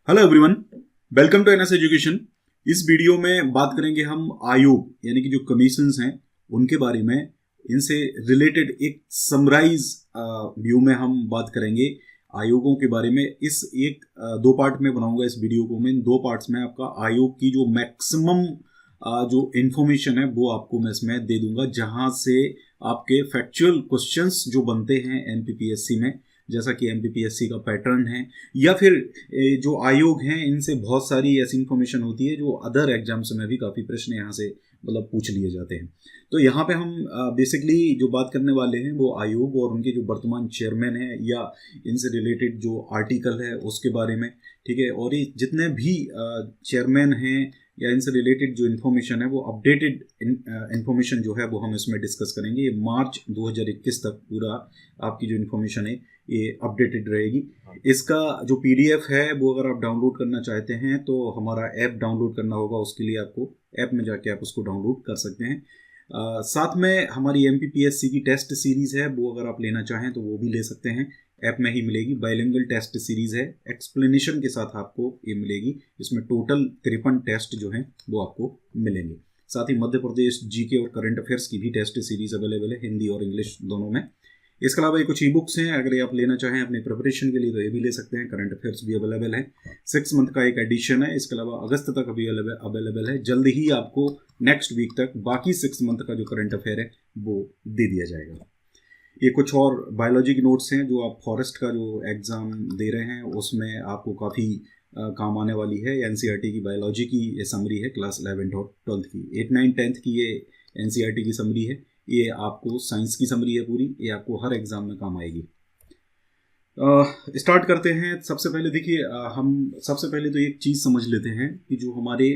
Hello everyone, welcome to NS education. इस वीडियो में बात करेंगे हम आयोग यानी कि जो कमीशंस हैं उनके बारे में। इनसे रिलेटेड एक समराइज व्यू में हम बात करेंगे आयोगों के बारे में। इस एक दो पार्ट में बनाऊंगा इस वीडियो को। मैं इन दो पार्ट्स में आपका आयोग की जो मैक्सिमम जो इन्फॉर्मेशन है वो आपको मैं इसमें दे दूंगा, जहां से आपके फैक्चुअल क्वेश्चंस जो बनते हैं एमपीपीएससी में, जैसा कि एमपीपीएससी का पैटर्न है, या फिर जो आयोग हैं इनसे बहुत सारी ऐसी इन्फॉर्मेशन होती है जो अदर एग्जाम्स में भी काफ़ी प्रश्न यहाँ से मतलब पूछ लिए जाते हैं। तो यहाँ पे हम बेसिकली जो बात करने वाले हैं वो आयोग और उनके जो वर्तमान चेयरमैन हैं या इनसे रिलेटेड जो आर्टिकल है उसके बारे में, ठीक है। और ये जितने भी चेयरमैन हैं या इनसे रिलेटेड जो इन्फॉर्मेशन है वो अपडेटेड इन्फॉर्मेशन जो है वो हम इसमें डिस्कस करेंगे। ये मार्च 2021 तक पूरा आपकी जो इन्फॉर्मेशन है ये अपडेटेड रहेगी। इसका जो पीडीएफ है वो अगर आप डाउनलोड करना चाहते हैं तो हमारा ऐप डाउनलोड करना होगा। उसके लिए आपको ऐप में जाके आप उसको डाउनलोड कर सकते हैं। साथ में हमारी एमपीपीएससी की टेस्ट सीरीज़ है, वो अगर आप लेना चाहें तो वो भी ले सकते हैं। ऐप में ही मिलेगी। बाइलिंगुअल टेस्ट सीरीज़ है, एक्सप्लेनेशन के साथ आपको ये मिलेगी। इसमें टोटल 53 टेस्ट जो हैं वो आपको मिलेंगे। साथ ही मध्य प्रदेश जीके और करंट अफेयर्स की भी टेस्ट सीरीज़ अवेलेबल है, हिंदी और इंग्लिश दोनों में। इसके अलावा ये कुछ ई बुक्स हैं, अगर ये आप लेना चाहें अपने प्रिपरेशन के लिए तो ये भी ले सकते हैं। करंट अफेयर्स भी अवेलेबल है, 6 मंथ का एक एडिशन है। इसके अलावा अगस्त तक अभी अवेलेबल है। जल्द ही आपको नेक्स्ट वीक तक बाकी 6 मंथ का जो करंट अफेयर है वो दे दिया जाएगा। ये कुछ और बायोलॉजी के नोट्स हैं जो आप फॉरेस्ट का जो एग्ज़ाम दे रहे हैं उसमें आपको काफ़ी काम आने वाली है। एनसीईआरटी की बायोलॉजी की ये समरी है, क्लास 11 और 12 की। 8, 9, 10 की ये एनसीईआरटी की समरी है। ये आपको साइंस की समरी है पूरी, ये आपको हर एग्ज़ाम में काम आएगी। स्टार्ट करते हैं। सबसे पहले देखिए, हम सबसे पहले तो एक चीज़ समझ लेते हैं कि जो हमारे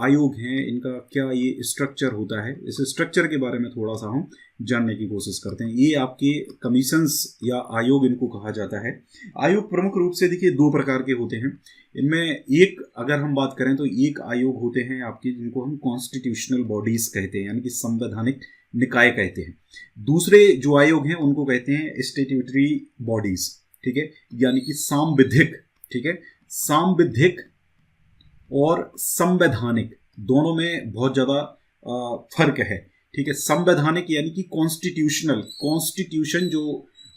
आयोग हैं इनका क्या ये स्ट्रक्चर होता है। इस स्ट्रक्चर के बारे में थोड़ा सा हम जानने की कोशिश करते हैं। ये आपके कमीशंस या आयोग इनको कहा जाता है। आयोग प्रमुख रूप से देखिए 2 प्रकार के होते हैं। इनमें एक अगर हम बात करें तो एक आयोग होते हैं आपके जिनको हम कॉन्स्टिट्यूशनल बॉडीज कहते हैं, यानी कि संवैधानिक निकाय कहते हैं। दूसरे जो आयोग हैं उनको कहते हैं स्टैट्यूटरी बॉडीज, ठीक है, यानी कि सांविधिक, ठीक है। सांविधिक और संवैधानिक दोनों में बहुत ज़्यादा फर्क है, ठीक है। संवैधानिक यानी कि कॉन्स्टिट्यूशनल, कॉन्स्टिट्यूशन जो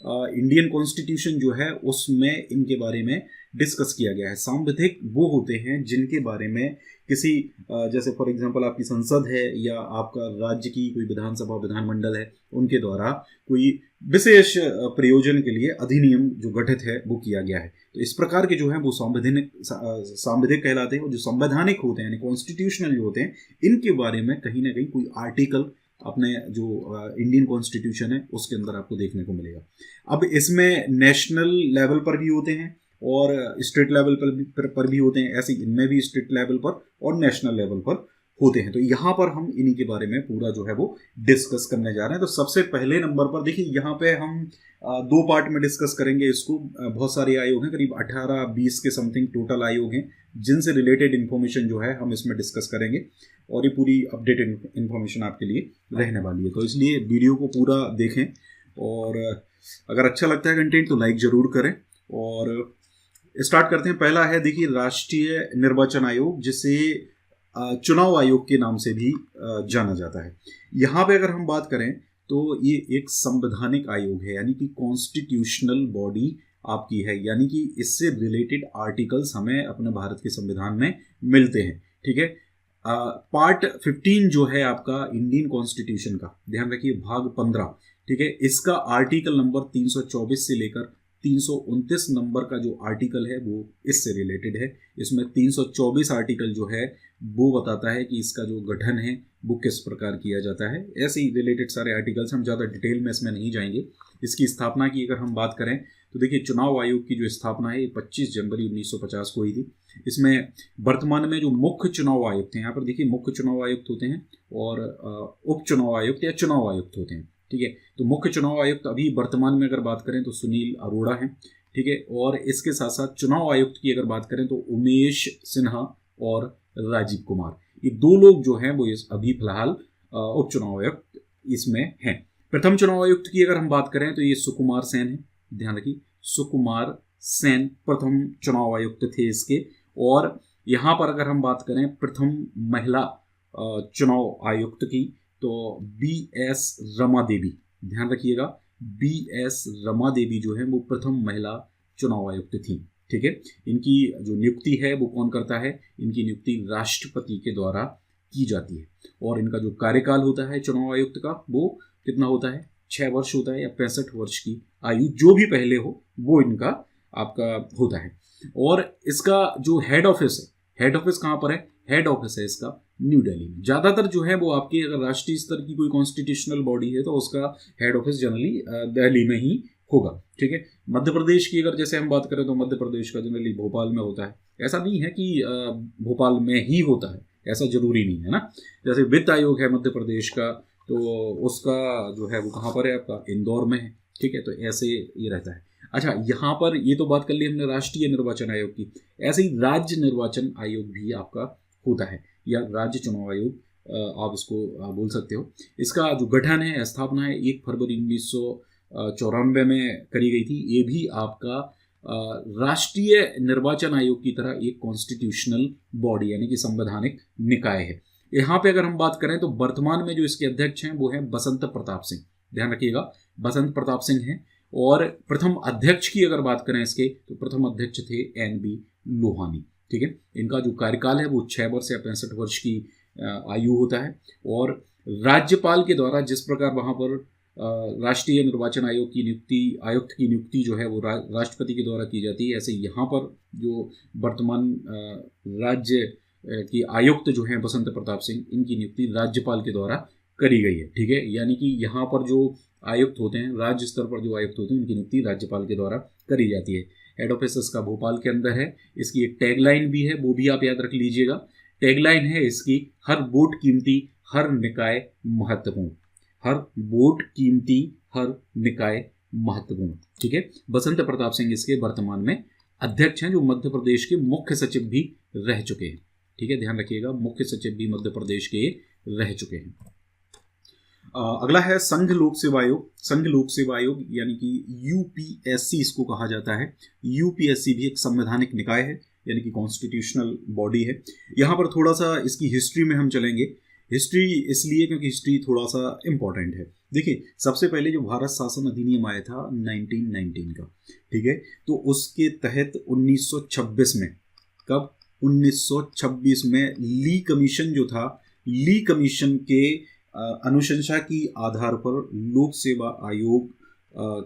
इंडियन कॉन्स्टिट्यूशन जो है उसमें इनके बारे में डिस्कस किया गया है। सांविधिक वो होते हैं जिनके बारे में किसी जैसे फॉर एग्जांपल आपकी संसद है या आपका राज्य की कोई विधानसभा विधानमंडल है, उनके द्वारा कोई विशेष प्रयोजन के लिए अधिनियम जो गठित है वो किया गया है। तो इस प्रकार के जो है वो सांविधिक कहलाते हैं। और जो संवैधानिक होते हैं यानी कॉन्स्टिट्यूशनल जो होते हैं, इनके बारे में कहीं ना कहीं कोई आर्टिकल अपने जो इंडियन कॉन्स्टिट्यूशन है उसके अंदर आपको देखने को मिलेगा। अब इसमें नेशनल लेवल पर भी होते हैं और स्टेट लेवल पर भी होते हैं। ऐसे इनमें भी स्टेट लेवल पर और नेशनल लेवल पर होते हैं। तो यहाँ पर हम इन्हीं के बारे में पूरा जो है वो डिस्कस करने जा रहे हैं। तो सबसे पहले नंबर पर देखिए, यहाँ पे हम 2 पार्ट में डिस्कस करेंगे इसको। बहुत सारे आयोग हैं, करीब 18-20 के समथिंग टोटल आयोग हैं जिनसे रिलेटेड इन्फॉर्मेशन जो है हम इसमें डिस्कस करेंगे। और ये पूरी अपडेटेड इन्फॉर्मेशन आपके लिए रहने वाली है। तो इसलिए वीडियो को पूरा देखें और अगर अच्छा लगता है कंटेंट तो लाइक ज़रूर करें। और स्टार्ट करते हैं। पहला है देखिए राष्ट्रीय निर्वाचन आयोग, जिसे चुनाव आयोग के नाम से भी जाना जाता है। यहाँ पे अगर हम बात करें तो ये एक संवैधानिक आयोग है, यानी कि कॉन्स्टिट्यूशनल बॉडी आपकी है, यानी कि इससे रिलेटेड आर्टिकल्स हमें अपने भारत के संविधान में मिलते हैं, ठीक है। पार्ट 15 जो है आपका इंडियन कॉन्स्टिट्यूशन का, ध्यान रखिए, भाग 15, ठीक है, इसका आर्टिकल नंबर 324 से लेकर 329 नंबर का जो आर्टिकल है वो इससे रिलेटेड है। इसमें 324 आर्टिकल जो है वो बताता है कि इसका जो गठन है वो किस प्रकार किया जाता है। ऐसे ही रिलेटेड सारे आर्टिकल्स, हम ज़्यादा डिटेल में इसमें नहीं जाएंगे। इसकी स्थापना की अगर हम बात करें तो देखिए चुनाव आयोग की जो स्थापना है ये 25 जनवरी 1950 को हुई थी। इसमें वर्तमान में जो मुख्य चुनाव आयुक्त हैं, यहाँ पर देखिए मुख्य चुनाव आयुक्त होते हैं और उप चुनाव आयुक्त या चुनाव आयुक्त होते हैं, ठीक है। तो मुख्य चुनाव आयुक्त अभी वर्तमान में अगर बात करें तो सुनील अरोड़ा हैं, ठीक है। और इसके साथ साथ चुनाव आयुक्त की अगर बात करें तो उमेश सिन्हा और राजीव कुमार, ये 2 लोग जो हैं वो अभी फिलहाल उप चुनाव आयुक्त इसमें हैं। प्रथम चुनाव आयुक्त की अगर हम बात करें तो ये सुकुमार सेन है, ध्यान रखिए, सुकुमार सेन प्रथम चुनाव आयुक्त थे इसके। और यहाँ पर अगर हम बात करें प्रथम महिला चुनाव आयुक्त की, तो BS रमा देवी, ध्यान रखिएगा BS रमा देवी जो है वो प्रथम महिला चुनाव आयुक्त थी। ठीक है, इनकी जो नियुक्ति है वो कौन करता है? इनकी नियुक्ति राष्ट्रपति के द्वारा की जाती है। और इनका जो कार्यकाल होता है चुनाव आयुक्त का वो कितना होता है? 6 वर्ष होता है, या 65 वर्ष की आयु जो भी पहले हो वो इनका आपका होता है। और इसका जो हेड ऑफिस है, हेड ऑफिस कहाँ पर है? हेड ऑफिस है इसका न्यू दिल्ली में। ज़्यादातर जो है वो आपकी अगर राष्ट्रीय स्तर की कोई कॉन्स्टिट्यूशनल बॉडी है तो उसका हेड ऑफिस जनरली दिल्ली में ही होगा। ठीक है, मध्य प्रदेश की अगर जैसे हम बात करें तो मध्य प्रदेश का जनरली भोपाल में होता है। ऐसा नहीं है कि भोपाल में ही होता है, ऐसा जरूरी नहीं है ना। जैसे वित्त आयोग है मध्य प्रदेश का, तो उसका जो है वो कहाँ पर है? आपका इंदौर में है। ठीक है, तो ऐसे ये रहता है। अच्छा, यहाँ पर ये तो बात कर ली हमने राष्ट्रीय निर्वाचन आयोग की। ऐसे ही राज्य निर्वाचन आयोग भी आपका होता है, या राज्य चुनाव आयोग आप इसको बोल सकते हो। इसका जो गठन है, स्थापना है 1 फरवरी 1994 में करी गई थी। ये भी आपका राष्ट्रीय निर्वाचन आयोग की तरह एक कॉन्स्टिट्यूशनल बॉडी यानी कि संवैधानिक निकाय है। यहाँ पे अगर हम बात करें तो वर्तमान में जो इसके अध्यक्ष हैं वो हैं बसंत प्रताप सिंह, ध्यान रखिएगा बसंत प्रताप सिंह हैं। और प्रथम अध्यक्ष की अगर बात करें इसके, तो प्रथम अध्यक्ष थे NB लोहानी। ठीक है, इनका जो कार्यकाल है वो 6 वर्ष या 65 वर्ष की आयु होता है। और राज्यपाल के द्वारा जिस प्रकार वहाँ पर राष्ट्रीय निर्वाचन आयोग की नियुक्ति, आयुक्त की नियुक्ति जो है वो राष्ट्रपति के द्वारा की जाती है, ऐसे यहाँ पर जो वर्तमान राज्य की आयुक्त जो हैं बसंत प्रताप सिंह, इनकी नियुक्ति राज्यपाल के द्वारा करी गई है। ठीक है, यानी कि यहाँ पर जो आयुक्त होते हैं, राज्य स्तर पर जो आयुक्त होते हैं, उनकी नियुक्ति राज्यपाल के द्वारा करी जाती है। हेड ऑफिस इसका भोपाल के अंदर है। इसकी एक टैगलाइन भी है, वो भी आप याद रख लीजिएगा। टैगलाइन है इसकी, हर वोट कीमती, हर निकाय महत्वपूर्ण। हर वोट कीमती, हर निकाय महत्वपूर्ण। ठीक है, बसंत प्रताप सिंह इसके वर्तमान में अध्यक्ष हैं, जो मध्य प्रदेश के मुख्य सचिव भी रह चुके हैं। ठीक है, ध्यान रखिएगा मुख्य सचिव भी मध्य प्रदेश के रह चुके हैं। अगला है संघ लोक सेवा आयोग। संघ लोक सेवा आयोग यानी कि UPSC इसको कहा जाता है। UPSC भी एक संवैधानिक निकाय है, यानी कि कॉन्स्टिट्यूशनल बॉडी है। यहाँ पर थोड़ा सा इसकी हिस्ट्री में हम चलेंगे। हिस्ट्री इसलिए क्योंकि हिस्ट्री थोड़ा सा इम्पॉर्टेंट है। देखिए, सबसे पहले जो भारत शासन अधिनियम आया था 1919 का, ठीक है, तो उसके तहत 1926 में, कब? 1926 में ली कमीशन जो था, ली कमीशन के अनुशंसा की आधार पर लोक सेवा आयोग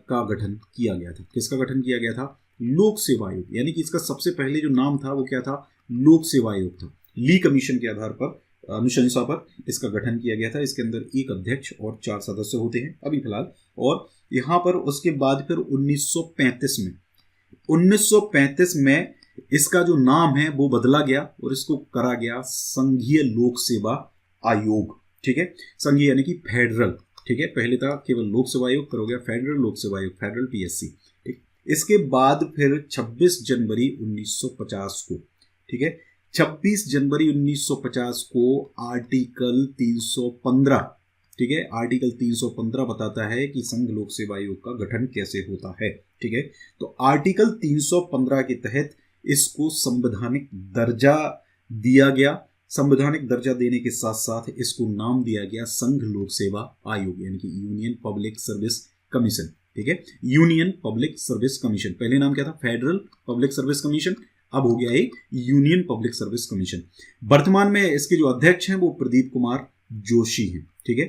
का गठन किया गया था। किसका गठन किया गया था? लोक सेवा आयोग। यानी कि इसका सबसे पहले जो नाम था वो क्या था? लोक सेवा आयोग था। ली कमीशन के आधार पर, अनुशंसा पर इसका गठन किया गया था। इसके अंदर एक अध्यक्ष और 4 सदस्य होते हैं अभी फिलहाल। और यहाँ पर उसके बाद फिर 1935 में इसका जो नाम है वो बदला गया और इसको करा गया संघीय लोक सेवा आयोग। ठीक है, संघीय यानी कि फेडरल। ठीक है, पहले था केवल लोक सेवा आयोग, फिर हो गया फेडरल लोक सेवा आयोग, फेडरल PSC। ठीक, इसके बाद फिर 26 जनवरी 1950 को, ठीक है, 26 जनवरी 1950 को आर्टिकल 315, ठीक है, आर्टिकल 315 बताता है कि संघ लोक सेवा आयोग का गठन कैसे होता है। ठीक है, तो आर्टिकल 315 के तहत इसको संवैधानिक दर्जा दिया गया। संवैधानिक दर्जा देने के साथ साथ इसको नाम दिया गया संघ लोक सेवा आयोग, यानी कि यूनियन पब्लिक सर्विस कमीशन। ठीक है, यूनियन पब्लिक सर्विस कमीशन। पहले नाम क्या था? फेडरल पब्लिक सर्विस कमीशन, अब हो गया ये यूनियन पब्लिक सर्विस कमीशन। वर्तमान में इसके जो अध्यक्ष हैं वो प्रदीप कुमार जोशी हैं। ठीक है,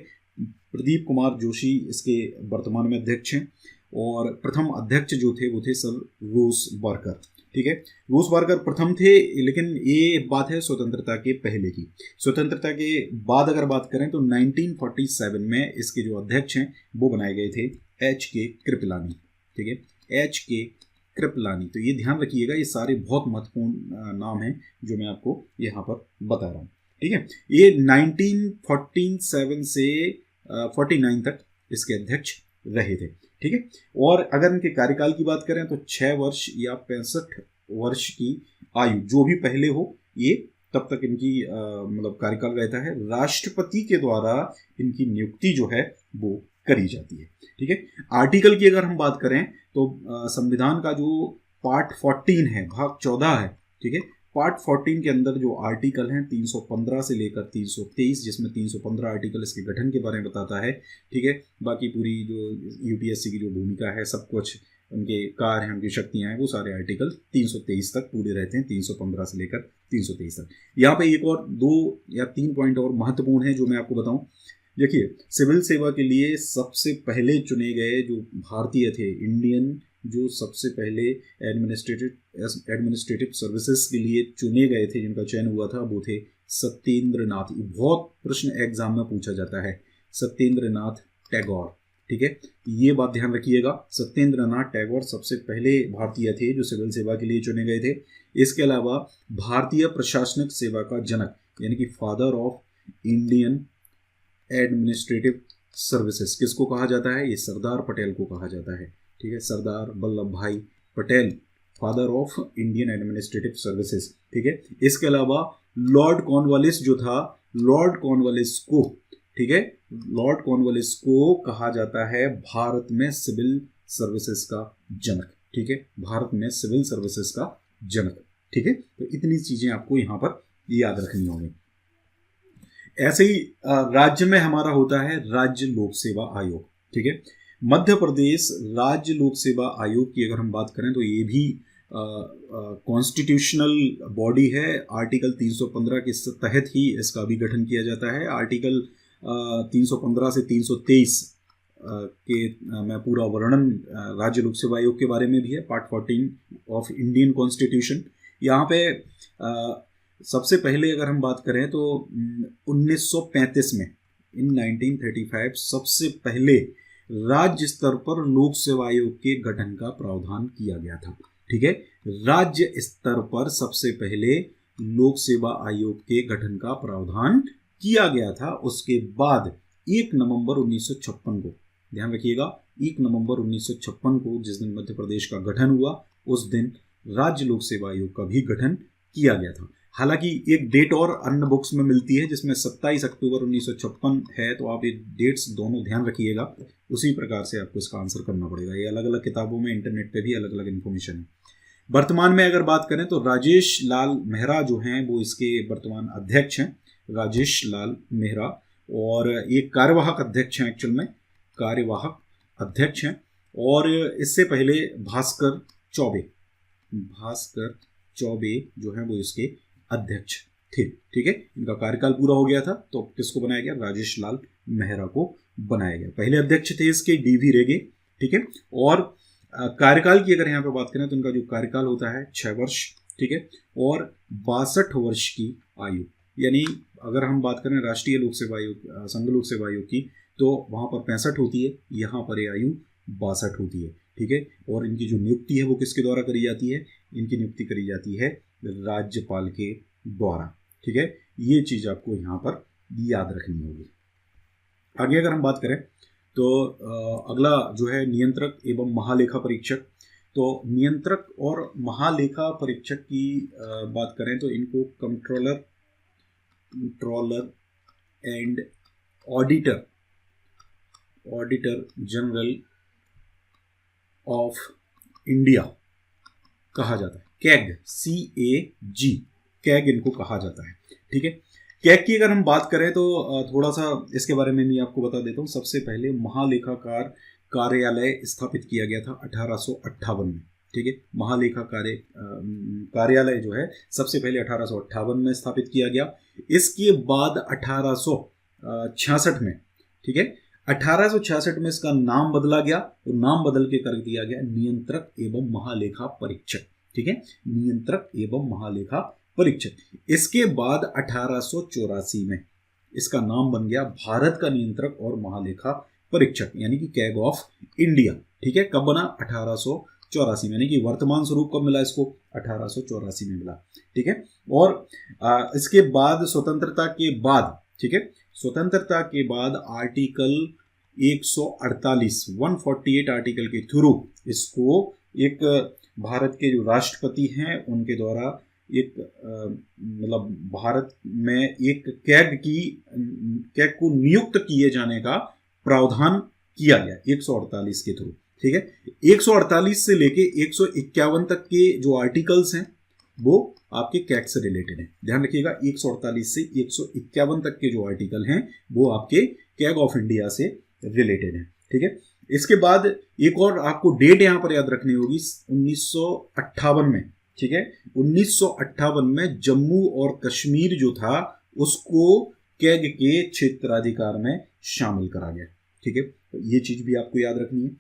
प्रदीप कुमार जोशी इसके वर्तमान में अध्यक्ष हैं। और प्रथम अध्यक्ष जो थे वो थे सर रोस बार्कर। ठीक है, रोस बार्कर प्रथम थे, लेकिन ये बात है स्वतंत्रता के पहले की। स्वतंत्रता के बाद अगर बात करें तो 1947 में इसके जो अध्यक्ष हैं वो बनाए गए थे HK कृपलानी। ठीक है, HK कृपलानी। तो ये ध्यान रखिएगा, ये सारे बहुत महत्वपूर्ण नाम हैं जो मैं आपको यहाँ पर बता रहा हूँ। ठीक है, ये 1947 से 49 तक इसके अध्यक्ष रहे थे। ठीक है, और अगर इनके कार्यकाल की बात करें तो 6 वर्ष या 65 वर्ष की आयु जो भी पहले हो, ये तब तक इनकी मतलब कार्यकाल रहता है। राष्ट्रपति के द्वारा इनकी नियुक्ति जो है वो करी जाती है। ठीक है, आर्टिकल की अगर हम बात करें तो संविधान का जो पार्ट 14 है, भाग 14 है, ठीक है। पार्ट 14 के अंदर जो आर्टिकल हैं 315 से लेकर 323, जिसमें 315 आर्टिकल इसके गठन के बारे में बताता है, ठीक है। बाकी पूरी जो यूपीएससी की जो भूमिका है, सब कुछ उनके कार्य हैं, उनकी शक्तियां हैं, वो सारे आर्टिकल 323 तक पूरे रहते हैं, 315 से लेकर 323 तक। यहाँ पे एक और 2 या 3 पॉइंट और महत्वपूर्ण है जो मैं आपको बताऊं। देखिए, सिविल सेवा के लिए सबसे पहले चुने गए जो भारतीय थे, इंडियन जो सबसे पहले एडमिनिस्ट्रेटिव सर्विसेज के लिए चुने गए थे, जिनका चयन हुआ था, वो थे सत्येंद्र नाथ। बहुत प्रश्न एग्जाम में पूछा जाता है, सत्येंद्र नाथ टैगोर, ठीक है। ये बात ध्यान रखिएगा, सत्येंद्र नाथ टैगोर सबसे पहले भारतीय थे जो सिविल सेवा के लिए चुने गए थे। इसके अलावा भारतीय प्रशासनिक सेवा का जनक, यानी कि father of Indian administrative services किसको कहा जाता है? ये सरदार पटेल को कहा जाता है, ठीक है। सरदार वल्लभ भाई Patel, father of Indian administrative services, ठीक है। इसके अलावा लॉर्ड कॉर्नवालिस जो था, लॉर्ड कॉर्नवालिस को, ठीक है, लॉर्ड कॉर्नवालिस को कहा जाता है भारत में सिविल सर्विसेज का जनक, ठीक है, भारत में सिविल सर्विसेज का जनक, ठीक है। तो इतनी चीजें आपको यहाँ पर याद रखनी होंगी। ऐसे ही राज्य में हमारा होता है राज्य लोक सेवा आयोग, ठीक है। मध्य प्रदेश राज्य लोक सेवा आयोग की अगर हम बात करें तो ये भी कॉन्स्टिट्यूशनल बॉडी है। आर्टिकल 315 के तहत ही इसका भी गठन किया जाता है। आर्टिकल 315 से 323 के मैं पूरा वर्णन राज्य लोक सेवा आयोग के बारे में भी है, पार्ट 14 ऑफ इंडियन कॉन्स्टिट्यूशन। यहाँ पे सबसे पहले अगर हम बात करें तो 1935 में, इन 1935 सबसे पहले राज्य स्तर पर लोक सेवा आयोग के गठन का प्रावधान किया गया था, ठीक है। राज्य स्तर पर सबसे पहले लोक सेवा आयोग के गठन का प्रावधान किया गया था। उसके बाद 1 नवंबर 1956 को, ध्यान रखिएगा, 1 नवंबर 1956 को जिस दिन मध्य प्रदेश का गठन हुआ, उस दिन राज्य लोक सेवा आयोग का भी गठन किया गया था। हालांकि एक डेट और अन्य बुक्स में मिलती है जिसमें 27 अक्टूबर 1956 है, तो आप ये डेट्स दोनों ध्यान रखिएगा, उसी प्रकार से आपको इसका आंसर करना पड़ेगा। ये अलग अलग किताबों में, इंटरनेट पे भी अलग अलग इन्फॉर्मेशन है। वर्तमान में अगर बात करें तो राजेश लाल मेहरा जो हैं वो इसके वर्तमान अध्यक्ष हैं, राजेश लाल मेहरा, और ये कार्यवाहक अध्यक्ष हैं, एक्चुअल में कार्यवाहक अध्यक्ष हैं। और इससे पहले भास्कर चौबे जो हैं वो इसके अध्यक्ष थे, ठीक है। इनका कार्यकाल पूरा हो गया था तो किसको बनाया गया? राजेश लाल मेहरा को बनाया गया। पहले अध्यक्ष थे इसके डीवी रेगे, ठीक है। और कार्यकाल की अगर यहाँ पे बात करें तो इनका जो कार्यकाल होता है 6 वर्ष, ठीक है, और 62 वर्ष की आयु। यानी अगर हम बात करें राष्ट्रीय लोक सेवा आयोग, संघ लोक सेवा आयोग की, तो वहाँ पर 65 होती है, यहाँ पर ये आयु 62 होती है, ठीक है। और इनकी जो नियुक्ति है वो किसके द्वारा करी जाती है? इनकी नियुक्ति करी जाती है राज्यपाल के द्वारा, ठीक है। ये चीज आपको यहाँ पर याद रखनी होगी। आगे अगर हम बात करें तो अगला जो है नियंत्रक एवं महालेखा परीक्षक। तो नियंत्रक और महालेखा परीक्षक की बात करें तो इनको controller and auditor general of India कहा जाता है। कैग, CAG, कैग इनको कहा जाता है, ठीक है। कैग की अगर हम बात करें तो थोड़ा सा इसके बारे में मैं आपको बता देता हूँ। सबसे पहले महालेखाकार कार्यालय स्थापित किया गया था 1858 में, ठीक है। महालेखा कार्यालय जो है सबसे पहले 1858 में स्थापित किया गया। इसके बाद 1866 में, ठीक है, 1866 में इसका नाम बदला गया, तो नाम बदल के कर दिया गया नियंत्रक एवं महालेखा परीक्षक, ठीक है, नियंत्रक एवं महालेखा परीक्षक। इसके बाद 1884 में इसका नाम बन गया भारत का नियंत्रक और महालेखा परीक्षक, यानी कि कैग ऑफ इंडिया, ठीक है। कब बना? 1884 में, यानी कि वर्तमान स्वरूप कब मिला इसको? 1884 में मिला, ठीक है। और इसके बाद स्वतंत्रता के बाद, ठीक है, स्वतंत्रता के बाद आर्टिकल 148 आर्टिकल के थ्रू इसको एक भारत के जो राष्ट्रपति हैं उनके द्वारा एक मतलब भारत में एक कैग को नियुक्त किए जाने का प्रावधान किया गया 148 के थ्रू, ठीक है। 148 से लेके 151 तक के जो आर्टिकल्स हैं वो आपके कैग से रिलेटेड हैं। ध्यान रखिएगा, 148 से 151 तक के जो आर्टिकल हैं वो आपके कैग ऑफ इंडिया से रिलेटेड हैं। ठीक है। इसके बाद एक और आपको डेट यहां पर याद रखनी होगी, 1958 में, ठीक है, 1958 में जम्मू और कश्मीर जो था उसको कैग के क्षेत्राधिकार में शामिल करा गया। ठीक है, तो ये चीज भी आपको याद रखनी है।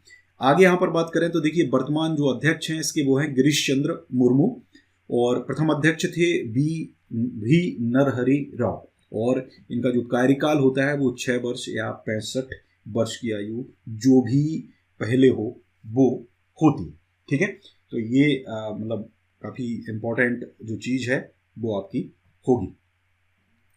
आगे यहां पर बात करें तो देखिए, वर्तमान जो अध्यक्ष हैं इसके वो हैं गिरीश चंद्र मुर्मू, और प्रथम अध्यक्ष थे वी नरहरि राव, और इनका जो कार्यकाल होता है वो 6 वर्ष या 65 वर्ष की आयु जो भी पहले हो वो होती है। ठीक है, तो ये मतलब काफ़ी इम्पोर्टेंट जो चीज़ है वो आपकी होगी।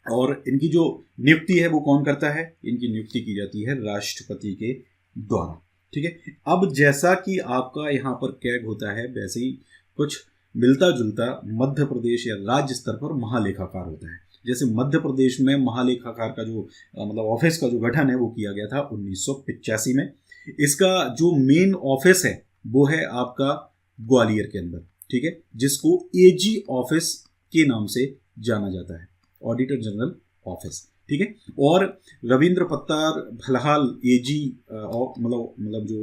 और इनकी जो नियुक्ति है वो कौन करता है? इनकी नियुक्ति की जाती है राष्ट्रपति के द्वारा। ठीक है, अब जैसा कि आपका यहाँ पर कैग होता है वैसे ही कुछ मिलता जुलता मध्य प्रदेश या राज्य स्तर पर महालेखाकार होता है। जैसे मध्य प्रदेश में महालेखाकार का जो मतलब ऑफिस का जो गठन है वो किया गया था 1985 में। इसका जो मेन ऑफिस है वो है आपका ग्वालियर के अंदर, ठीक है, जिसको एजी ऑफिस के नाम से जाना जाता है, ऑडिटर जनरल ऑफिस। ठीक है, और रविंद्र पत्तार फिलहाल एजी मतलब जो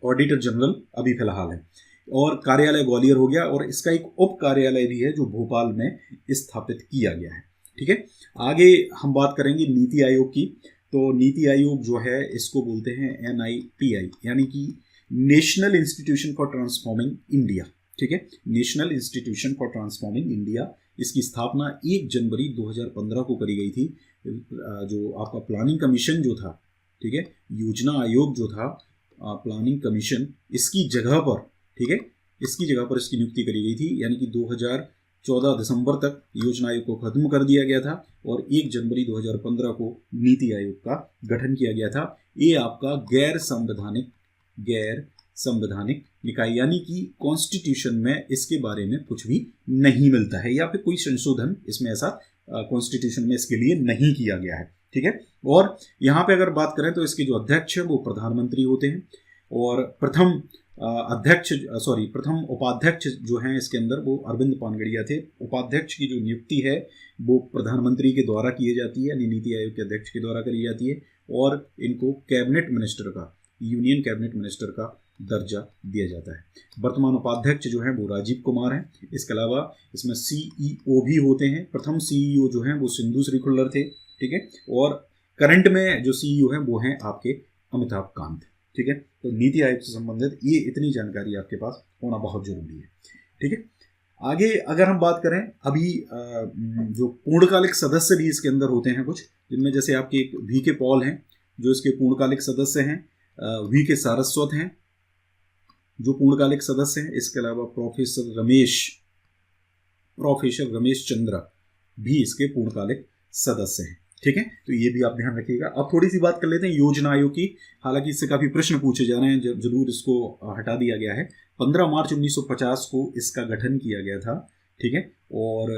ऑडिटर जनरल अभी फिलहाल है, और कार्यालय ग्वालियर हो गया, और इसका एक उप कार्यालय भी है जो भोपाल में स्थापित किया गया है। ठीक है, आगे हम बात करेंगे नीति आयोग की। तो नीति आयोग जो है इसको बोलते हैं NITI, यानी कि national institution for transforming India. ठीक है, national institution for transforming India, इसकी स्थापना 1 जनवरी 2015 को करी गई थी। जो आपका प्लानिंग कमीशन जो था, ठीक है, योजना आयोग जो था, प्लानिंग कमीशन, इसकी जगह पर, ठीक है, इसकी जगह पर इसकी नियुक्ति करी गई थी, यानी कि 2014 दिसंबर तक योजना आयोग को खत्म कर दिया गया था और 1 जनवरी 2015 को नीति आयोग का गठन किया गया था। ये आपका गैर संवैधानिक निकाय, यानी कि कॉन्स्टिट्यूशन में इसके बारे में कुछ भी नहीं मिलता है, या फिर कोई संशोधन इसमें ऐसा कॉन्स्टिट्यूशन में इसके लिए नहीं किया गया है। ठीक है, और यहाँ पे अगर बात करें तो इसके जो अध्यक्ष हैं वो प्रधानमंत्री होते हैं, और प्रथम उपाध्यक्ष जो हैं इसके अंदर वो अरविंद पानगड़िया थे। उपाध्यक्ष की जो नियुक्ति है वो प्रधानमंत्री के द्वारा की जाती है, यानी नीति आयोग के अध्यक्ष के द्वारा करी जाती है, और इनको कैबिनेट मिनिस्टर का, यूनियन कैबिनेट मिनिस्टर का दर्जा दिया जाता है। वर्तमान उपाध्यक्ष जो हैं वो राजीव कुमार हैं। इसके अलावा इसमें CEO भी होते हैं। प्रथम CEO जो हैं वो सिंधु श्री खुल्लर थे। ठीक है, और करंट में जो CEO हैं वो हैं आपके अमिताभ कांत। ठीक है, तो नीति आयोग से संबंधित ये इतनी जानकारी आपके पास होना बहुत जरूरी है। ठीक है, आगे अगर हम बात करें, अभी जो पूर्णकालिक सदस्य भी इसके अंदर होते हैं कुछ, जिनमें जैसे आपके एक VK पॉल हैं जो इसके पूर्णकालिक सदस्य हैं, VK सारस्वत हैं जो पूर्णकालिक सदस्य हैं। इसके अलावा प्रोफेसर रमेश चंद्रा भी इसके पूर्णकालिक सदस्य हैं। ठीक है, तो ये भी आप ध्यान रखिएगा। अब थोड़ी सी बात कर लेते हैं योजना आयोग की। हालांकि इससे काफ़ी प्रश्न पूछे जा रहे हैं, जरूर इसको हटा दिया गया है। 15 मार्च 1950 को इसका गठन किया गया था। ठीक है, और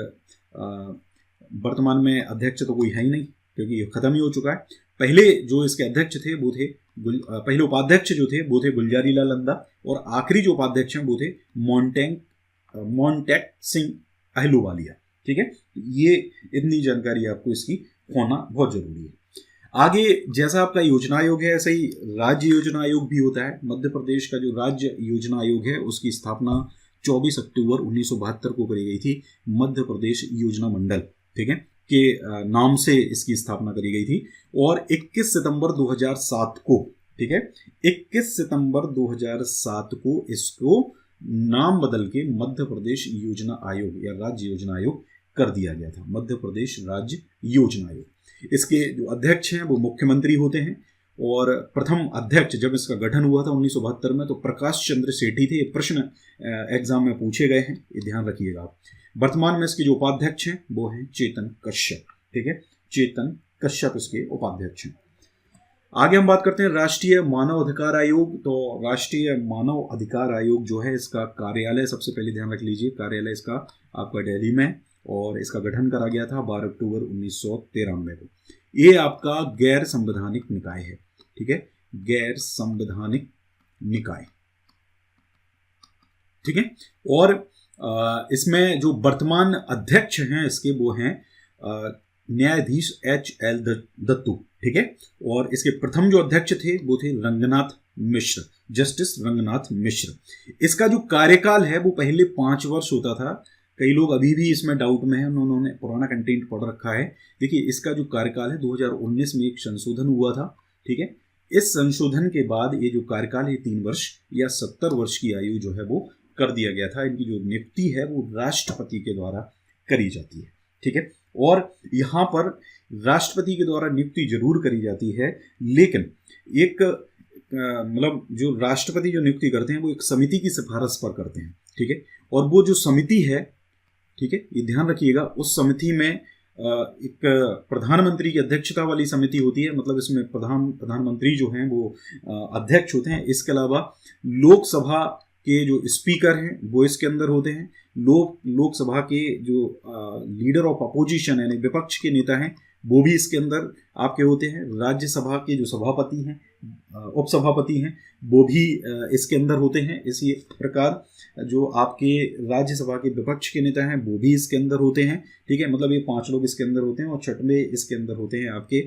वर्तमान में अध्यक्ष तो कोई है ही नहीं क्योंकि ये खत्म ही हो चुका है। पहले जो इसके अध्यक्ष थे वो थे पहले उपाध्यक्ष जो थे वो थे गुलजारी लाल नंदा, और आखिरी जो उपाध्यक्ष हैं वो थे मोंटेक सिंह अहलूवालिया। ठीक है, ये इतनी जानकारी आपको इसकी होना बहुत जरूरी है। आगे जैसा आपका योजना आयोग है ऐसे ही राज्य योजना आयोग भी होता है। मध्य प्रदेश का जो राज्य योजना आयोग है उसकी स्थापना 24 अक्टूबर 1972 को करी गई थी। मध्य प्रदेश योजना मंडल, ठीक है, के नाम से इसकी स्थापना करी गई थी, और 21 सितंबर 2007 को, ठीक है, 21 सितंबर 2007 को इसको नाम बदल के मध्य प्रदेश योजना आयोग या राज्य योजना आयोग कर दिया गया था। मध्य प्रदेश राज्य योजना आयोग। इसके जो अध्यक्ष हैं वो मुख्यमंत्री होते हैं, और प्रथम अध्यक्ष जब इसका गठन हुआ था 1972 में तो प्रकाश चंद्र सेठी थे। ये प्रश्न एग्जाम में पूछे गए हैं, ये ध्यान रखिएगा आप। वर्तमान में इसके जो उपाध्यक्ष हैं वो हैं चेतन कश्यप। ठीक है, चेतन कश्यप इसके उपाध्यक्ष हैं। आगे हम बात करते हैं राष्ट्रीय मानव अधिकार आयोग। तो राष्ट्रीय मानव अधिकार आयोग जो है इसका कार्यालय, सबसे पहले ध्यान रख लीजिए, कार्यालय इसका आपका दिल्ली में, और इसका गठन करा गया था 12 अक्टूबर 1993 को। ये आपका गैर संवैधानिक निकाय है। ठीक है, गैर संवैधानिक निकाय। ठीक है। और इसमें जो वर्तमान अध्यक्ष हैं इसके वो हैं न्यायाधीश HL दत्तू। ठीक है। और इसके प्रथम जो अध्यक्ष थे वो थे रंगनाथ मिश्र, जस्टिस रंगनाथ मिश्र। इसका जो कार्यकाल है वो पहले 5 वर्ष होता था। कई लोग अभी भी इसमें डाउट में हैं, उन्होंने पुराना कंटेंट पढ़ रखा है। देखिए, इसका जो कार्यकाल है 2019 में एक संशोधन हुआ था। ठीक है। इस संशोधन के बाद ये जो कार्यकाल है 3 वर्ष या 70 वर्ष की आयु जो है वो कर दिया गया था। इनकी जो नियुक्ति है वो राष्ट्रपति के द्वारा करी जाती है। ठीक है। और यहाँ पर राष्ट्रपति के द्वारा नियुक्ति जरूर करी जाती है, लेकिन एक मतलब जो राष्ट्रपति जो नियुक्ति करते हैं वो एक समिति की सिफारिश पर करते हैं। ठीक है। और वो जो समिति है, ठीक है, ये ध्यान रखिएगा, उस समिति में एक प्रधानमंत्री की अध्यक्षता वाली समिति होती है। मतलब इसमें प्रधानमंत्री जो हैं वो अध्यक्ष होते हैं। इसके अलावा लोकसभा के जो स्पीकर हैं वो इसके अंदर होते हैं। लोकसभा के जो लीडर ऑफ अपोजिशन यानी विपक्ष के नेता हैं वो भी इसके अंदर आपके होते हैं। राज्यसभा के जो सभापति हैं, उपसभापति हैं, वो भी इसके अंदर होते हैं। इसी प्रकार जो आपके राज्यसभा के विपक्ष के नेता हैं वो भी इसके अंदर होते हैं। ठीक है। मतलब ये 5 लोग इसके अंदर होते हैं। और 6वें इसके अंदर होते हैं आपके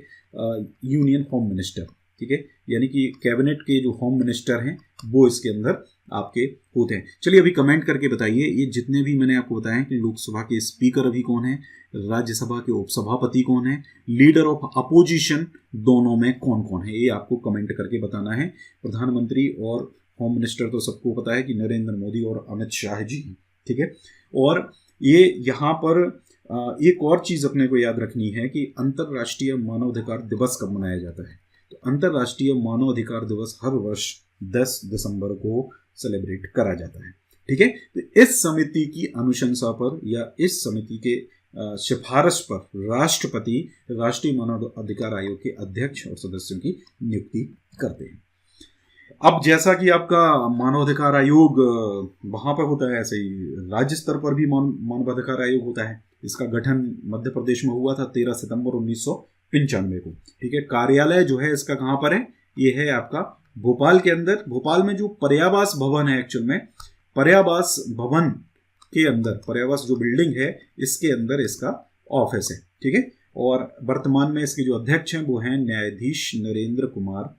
यूनियन होम मिनिस्टर। ठीक है। यानी कि कैबिनेट के जो होम मिनिस्टर हैं वो इसके अंदर आपके होते हैं। चलिए अभी कमेंट करके बताइए, ये जितने भी मैंने आपको बताया कि लोकसभा के स्पीकर अभी कौन है, राज्यसभा के उपसभापति कौन है, लीडर ऑफ अपोजिशन दोनों में कौन कौन है, ये आपको कमेंट करके बताना है। प्रधानमंत्री और होम मिनिस्टर तो सबको पता है कि नरेंद्र मोदी और अमित शाह जी हैं। ठीक है। और ये यहाँ पर एक और चीज़ अपने को याद रखनी है कि अंतर्राष्ट्रीय मानवाधिकार दिवस कब मनाया जाता है। तो अंतर्राष्ट्रीय मानवाधिकार दिवस हर वर्ष 10 दिसंबर को सेलिब्रेट करा जाता है। ठीक है। तो इस समिति की अनुशंसा पर या इस समिति के सिफारिश पर राष्ट्रपति राष्ट्रीय मानव अधिकार आयोग के अध्यक्ष और सदस्यों की नियुक्ति करते हैं। अब जैसा कि आपका मानवाधिकार आयोग वहां पर होता है, ऐसे ही राज्य स्तर पर भी मानवाधिकार आयोग होता है। इसका गठन मध्य प्रदेश में हुआ था 13 सितंबर 1995 को। ठीक है। कार्यालय जो है इसका कहाँ पर है, ये है आपका भोपाल के अंदर। भोपाल में जो पर्यावास भवन है, एक्चुअल में पर्यावास भवन के अंदर, पर्यावास जो बिल्डिंग है इसके अंदर इसका ऑफिस है। ठीक है। और वर्तमान में इसके जो अध्यक्ष हैं वो हैं न्यायाधीश नरेंद्र कुमार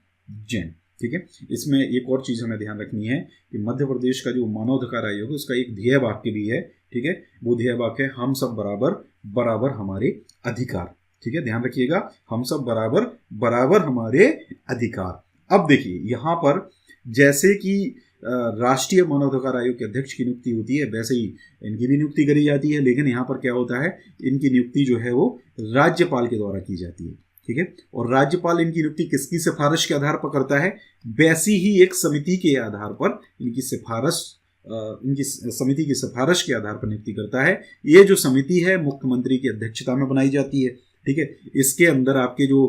जैन। ठीक है। इसमें एक और चीज़ हमें ध्यान रखनी है कि मध्य प्रदेश का जो मानवाधिकार आयोग है उसका एक ध्येय वाक्य भी है। ठीक है। वो ध्येय वाक्य है, हम सब बराबर, बराबर हमारे अधिकार। ठीक है। ध्यान रखिएगा, हम सब बराबर, बराबर हमारे अधिकार। अब देखिए यहाँ पर जैसे कि राष्ट्रीय मानवाधिकार आयोग के अध्यक्ष की नियुक्ति होती है वैसे ही इनकी भी नियुक्ति करी जाती है। लेकिन यहाँ पर क्या होता है, इनकी नियुक्ति जो है वो राज्यपाल के द्वारा की जाती है। ठीक है। और राज्यपाल इनकी नियुक्ति किसकी सिफारिश के आधार पर करता है, वैसी ही एक समिति के आधार पर इनकी सिफारिश, इनकी समिति की सिफारिश के आधार पर नियुक्ति करता है। ये जो समिति है मुख्यमंत्री की अध्यक्षता में बनाई जाती है। ठीक है। इसके अंदर आपके जो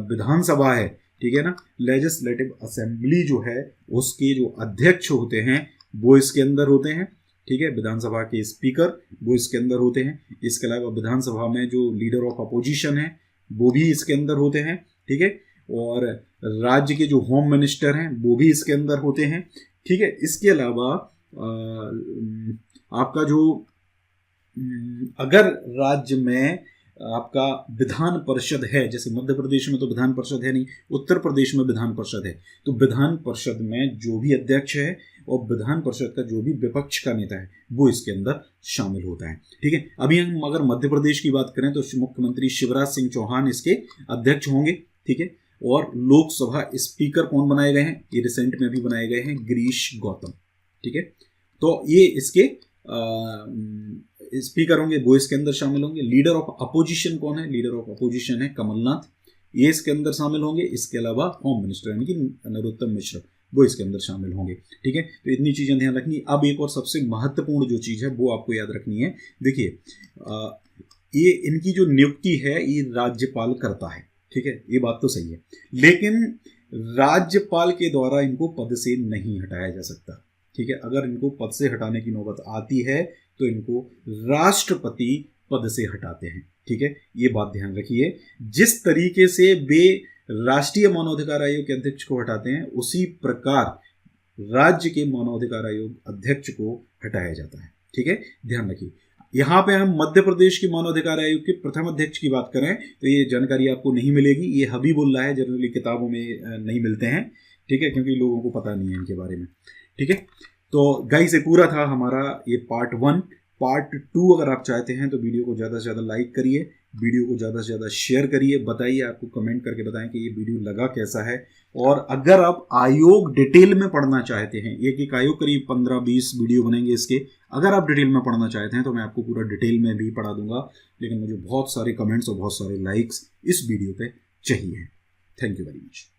विधानसभा है, ठीक है ना, लेजिस्लेटिव असेंबली जो है उसके जो अध्यक्ष होते हैं वो इसके अंदर होते हैं। ठीक है। विधानसभा के स्पीकर वो इसके अंदर होते हैं। इसके अलावा विधानसभा में जो लीडर ऑफ अपोजिशन है वो भी इसके अंदर होते हैं। ठीक है। और राज्य के जो होम मिनिस्टर हैं वो भी इसके अंदर होते हैं। ठीक है। इसके अलावा आपका जो अगर राज्य में आपका विधान परिषद है, जैसे मध्य प्रदेश में तो विधान परिषद है नहीं, उत्तर प्रदेश में विधान परिषद है, तो विधान परिषद में जो भी अध्यक्ष है और विधान परिषद का जो भी विपक्ष का नेता है वो इसके अंदर शामिल होता है। ठीक है। अभी हम अगर मध्य प्रदेश की बात करें तो मुख्यमंत्री शिवराज सिंह चौहान इसके अध्यक्ष होंगे। ठीक है। और लोकसभा स्पीकर कौन बनाए गए हैं, ये रिसेंट में भी बनाए गए हैं, गिरीश गौतम। ठीक है। तो ये इसके स्पीकर होंगे, वो इसके अंदर शामिल होंगे। लीडर ऑफ अपोजिशन कौन है, लीडर ऑफ अपोजिशन है कमलनाथ, ये इसके अंदर शामिल होंगे। इसके अलावा होम मिनिस्टर यानी कि नरोत्तम मिश्र वो इसके अंदर शामिल होंगे। ठीक है। तो इतनी चीज़ें ध्यान रखनी। अब एक और सबसे महत्वपूर्ण जो चीज़ है वो आपको याद रखनी है। देखिए ये इनकी जो नियुक्ति है ये राज्यपाल करता है। ठीक है। ये बात तो सही है, लेकिन राज्यपाल के द्वारा इनको पद से नहीं हटाया जा सकता। ठीक है। अगर इनको पद से हटाने की नौबत आती है तो इनको राष्ट्रपति पद से हटाते हैं। ठीक है। ये बात ध्यान रखिए। जिस तरीके से वे राष्ट्रीय मानवाधिकार आयोग के अध्यक्ष को हटाते हैं, उसी प्रकार राज्य के मानवाधिकार आयोग अध्यक्ष को हटाया जाता है। ठीक है, ध्यान रखिए। यहाँ पे हम मध्य प्रदेश के मानवाधिकार आयोग के प्रथम अध्यक्ष की बात करें तो ये जानकारी आपको नहीं मिलेगी, ये हबीबुल्लाह है, जनरली किताबों में नहीं मिलते हैं। ठीक है, क्योंकि लोगों को पता नहीं है इनके बारे में। ठीक है, तो गाइस ये पूरा था हमारा ये पार्ट 1। पार्ट 2 अगर आप चाहते हैं तो वीडियो को ज़्यादा से ज़्यादा लाइक करिए, वीडियो को ज़्यादा से ज़्यादा शेयर करिए, बताइए, आपको कमेंट करके बताएं कि ये वीडियो लगा कैसा है। और अगर आप आयोग डिटेल में पढ़ना चाहते हैं, एक एक आयोग करीब 15-20 वीडियो बनेंगे इसके, अगर आप डिटेल में पढ़ना चाहते हैं तो मैं आपको पूरा डिटेल में भी पढ़ा दूंगा, लेकिन मुझे बहुत सारे कमेंट्स और बहुत सारे लाइक्स इस वीडियो पे चाहिए। Thank you very much.